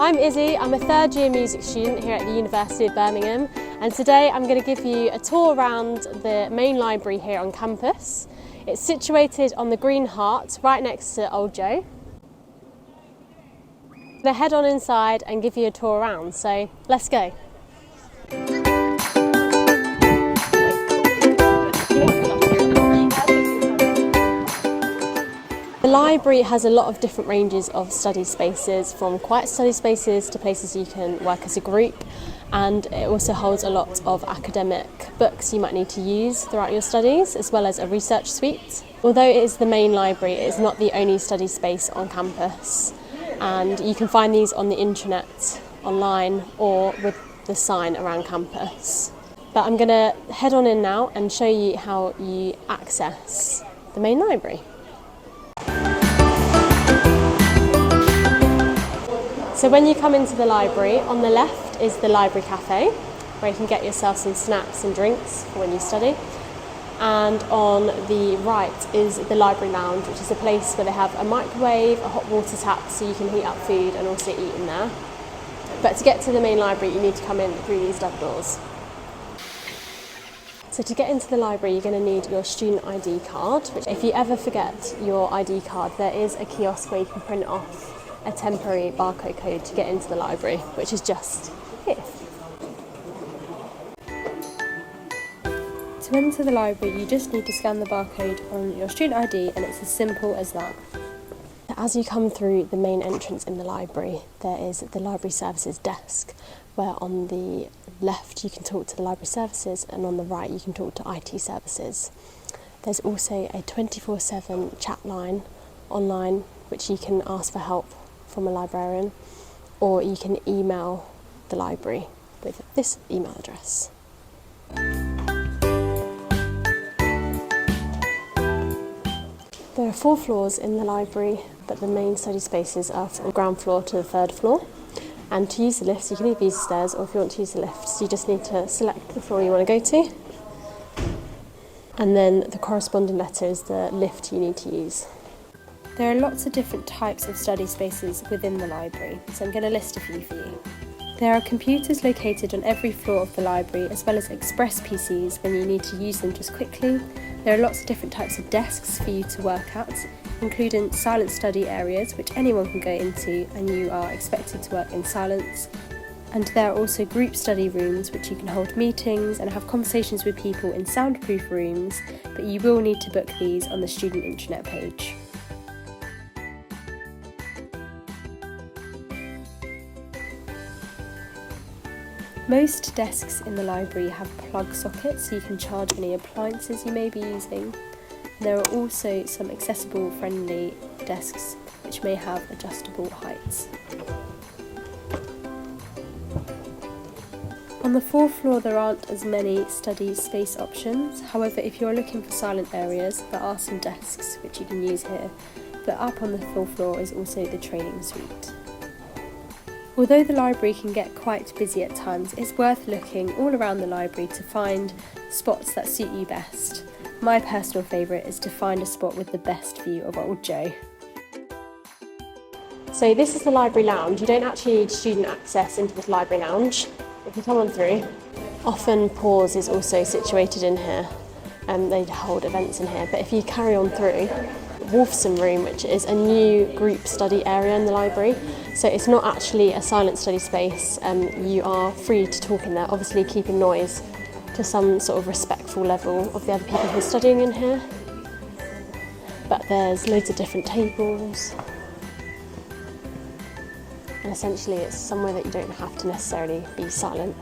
I'm Izzy, I'm a third year music student here at the University of Birmingham, and today I'm going to give you a tour around the main library here on campus. It's situated on the Green Hart, right next to Old Joe. I'm going to head on inside and give you a tour around, so let's go. The library has a lot of different ranges of study spaces, from quiet study spaces to places you can work as a group, and it also holds a lot of academic books you might need to use throughout your studies, as well as a research suite. Although it is the main library, it is not the only study space on campus, and you can find these on the intranet, online, or with the sign around campus. But I'm going to head on in now and show you how you access the main library. So when you come into the library, on the left is the library cafe, where you can get yourself some snacks and drinks for when you study. And on the right is the library lounge, which is a place where they have a microwave, a hot water tap, so you can heat up food and also eat in there. But to get to the main library, you need to come in through these double doors. So to get into the library, you're going to need your student ID card, which if you ever forget your ID card, there is a kiosk where you can print off a temporary barcode code to get into the library, which is just here. To enter the library, you just need to scan the barcode on your student ID, and it's as simple as that. As you come through the main entrance in the library, there is the library services desk, where on the left you can talk to the library services, and on the right you can talk to IT services. There's also a 24/7 chat line online, which you can ask for help from a librarian, or you can email the library with this email address. There are 4 floors in the library, but the main study spaces are from the ground floor to the 3rd floor. And to use the lifts, you can either use the stairs, or if you want to use the lifts, you just need to select the floor you want to go to. And then the corresponding letter is the lift you need to use. There are lots of different types of study spaces within the library, so I'm going to list a few for you. There are computers located on every floor of the library, as well as express PCs when you need to use them just quickly. There are lots of different types of desks for you to work at, including silent study areas, which anyone can go into, and you are expected to work in silence. And there are also group study rooms, which you can hold meetings and have conversations with people in soundproof rooms, but you will need to book these on the student intranet page. Most desks in the library have plug sockets, so you can charge any appliances you may be using. There are also some accessible friendly desks which may have adjustable heights. On the 4th floor there aren't as many study space options, however if you're looking for silent areas there are some desks which you can use here, but up on the 4th floor is also the training suite. Although the library can get quite busy at times, it's worth looking all around the library to find spots that suit you best. My personal favourite is to find a spot with the best view of Old Joe. So this is the library lounge. You don't actually need student access into this library lounge. If you come on through, often Pause is also situated in here, and they hold events in here. But if you carry on through, Wolfson Room, which is a new group study area in the library. So it's not actually a silent study space. You are free to talk in there, obviously keeping noise to some sort of respectful level of the other people who are studying in here. But there's loads of different tables. And essentially it's somewhere that you don't have to necessarily be silent.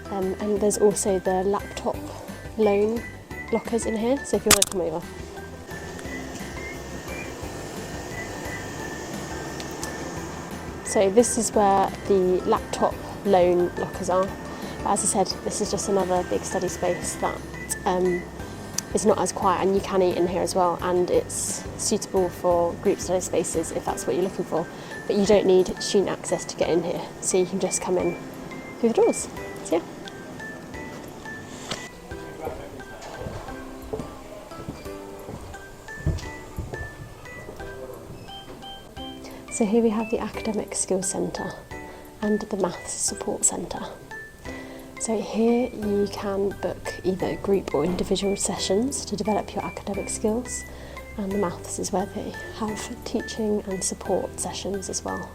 And there's also the laptop loan lockers in here, so if you want to come over. So this is where the laptop loan lockers are. But as I said, this is just another big study space that is not as quiet, and you can eat in here as well, and it's suitable for group study spaces if that's what you're looking for. But you don't need student access to get in here, so you can just come in through the doors. So yeah. So here we have the Academic Skills Centre, and the Maths Support Centre. So here you can book either group or individual sessions to develop your academic skills, and the maths is where they have teaching and support sessions as well.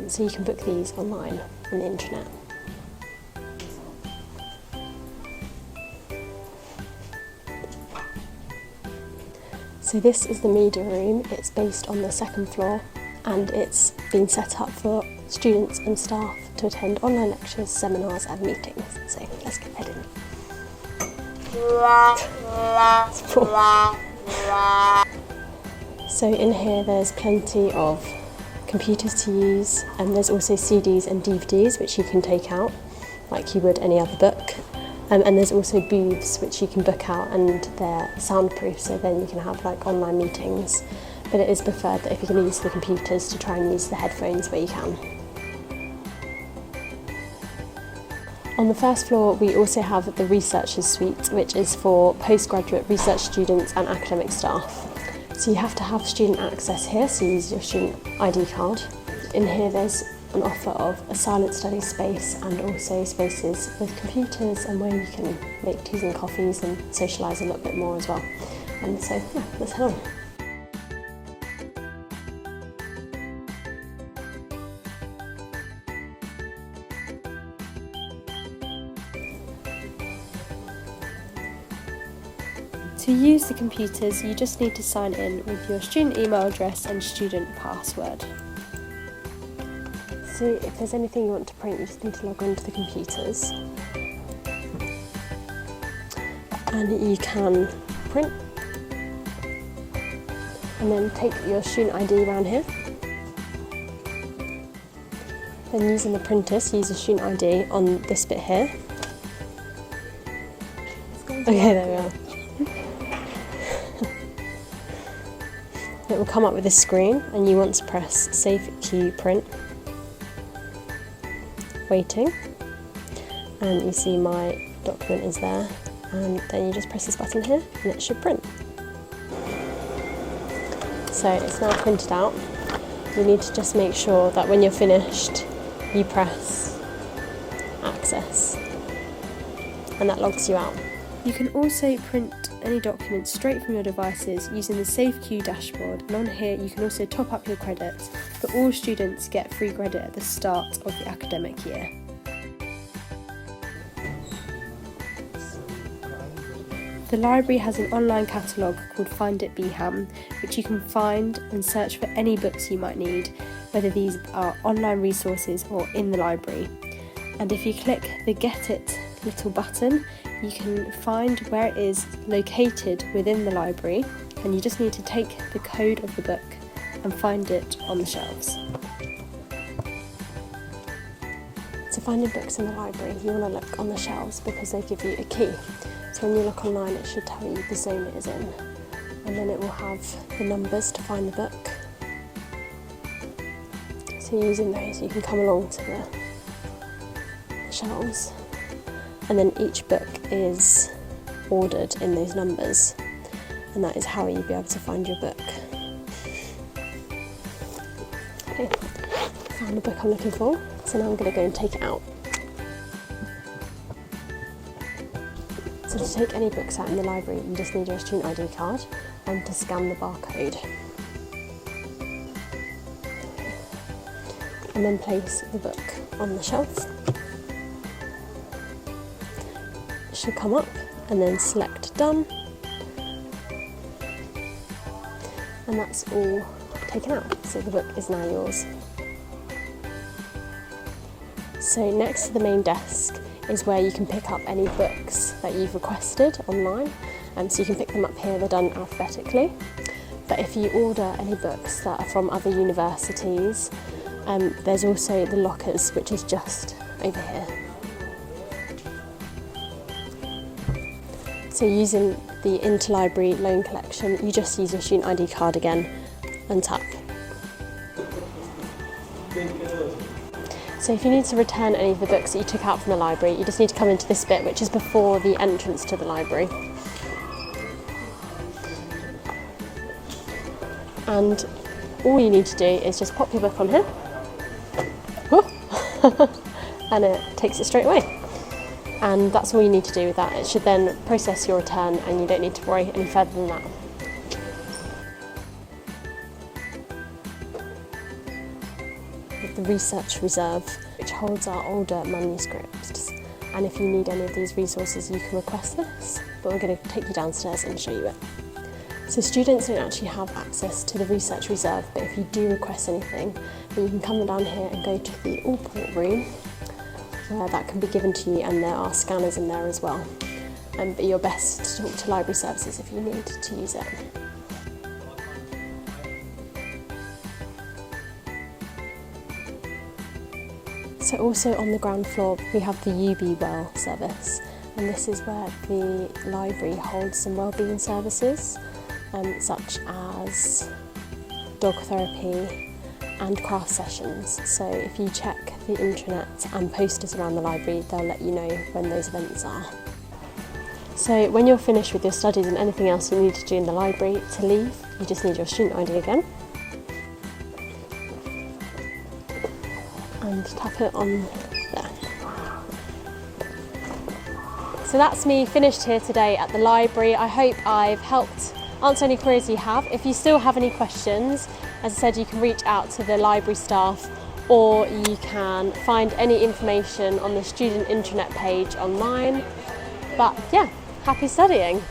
So you can book these online on the internet. So this is the media room. It's based on the second floor, and it's been set up for students and staff to attend online lectures, seminars and meetings. So let's get heading. So in here there's plenty of computers to use, and there's also CDs and DVDs which you can take out like you would any other book. And there's also booths which you can book out, and they're soundproof, so then you can have like online meetings. But it is preferred that if you're going to use the computers, to try and use the headphones where you can. On the first floor we also have the Researchers Suite, which is for postgraduate research students and academic staff. So you have to have student access here, so you use your student ID card. In here there's an offer of a silent study space and also spaces with computers and where you can make teas and coffees and socialise a little bit more as well. And so yeah, let's head on. To use the computers, you just need to sign in with your student email address and student password. So if there's anything you want to print, you just need to log on to the computers. And you can print. And then take your student ID around here. Then using the printer, so use your student ID on this bit here. Okay, there we are. It will come up with this screen, and you want to press Save Queue Print. Waiting, and you see my document is there, and then you just press this button here and it should print. So it's now printed out. You need to just make sure that when you're finished you press Access, and that logs you out. You can also print any documents straight from your devices using the Save Queue dashboard, and on here you can also top up your credits, but all students get free credit at the start of the academic year. The library has an online catalogue called Find It BHAM, which you can find and search for any books you might need, whether these are online resources or in the library. And if you click the Get It little button, you can find where it is located within the library, and you just need to take the code of the book and find it on the shelves. To find your books in the library, you want to look on the shelves because they give you a key. So when you look online, it should tell you the zone it is in, and then it will have the numbers to find the book. So using those, you can come along to the shelves. And then each book is ordered in those numbers, and that is how you'll be able to find your book. Okay, found the book I'm looking for, so now I'm going to go and take it out. So to take any books out in the library, you just need your student ID card and to scan the barcode. And then place the book on the shelf. Should come up, and then select Done, and that's all taken out, so the book is now yours. So next to the main desk is where you can pick up any books that you've requested online, so you can pick them up here. They're done alphabetically, but if you order any books that are from other universities, there's also the lockers, which is just over here. So using the interlibrary loan collection, you just use your student ID card again and tap. So if you need to return any of the books that you took out from the library, you just need to come into this bit, which is before the entrance to the library. And all you need to do is just pop your book on here. and it takes it straight away. And that's all you need to do with that. It should then process your return and you don't need to worry any further than that. The Research Reserve, which holds our older manuscripts, and if you need any of these resources you can request this, but we're going to take you downstairs and show you it. So students don't actually have access to the Research Reserve, but if you do request anything, then you can come down here and go to the Allport room, where that can be given to you, and there are scanners in there as well. But you're best to talk to library services if you need to use it. So also on the ground floor we have the UB Well service, and this is where the library holds some wellbeing services, such as dog therapy and craft sessions. So if you check the intranet and posters around the library, they'll let you know when those events are. So when you're finished with your studies and anything else you need to do in the library, to leave, you just need your student ID again. And tap it on there. So that's me finished here today at the library. I hope I've helped answer any queries you have. If you still have any questions, as I said, you can reach out to the library staff, or you can find any information on the student intranet page online. But yeah, happy studying.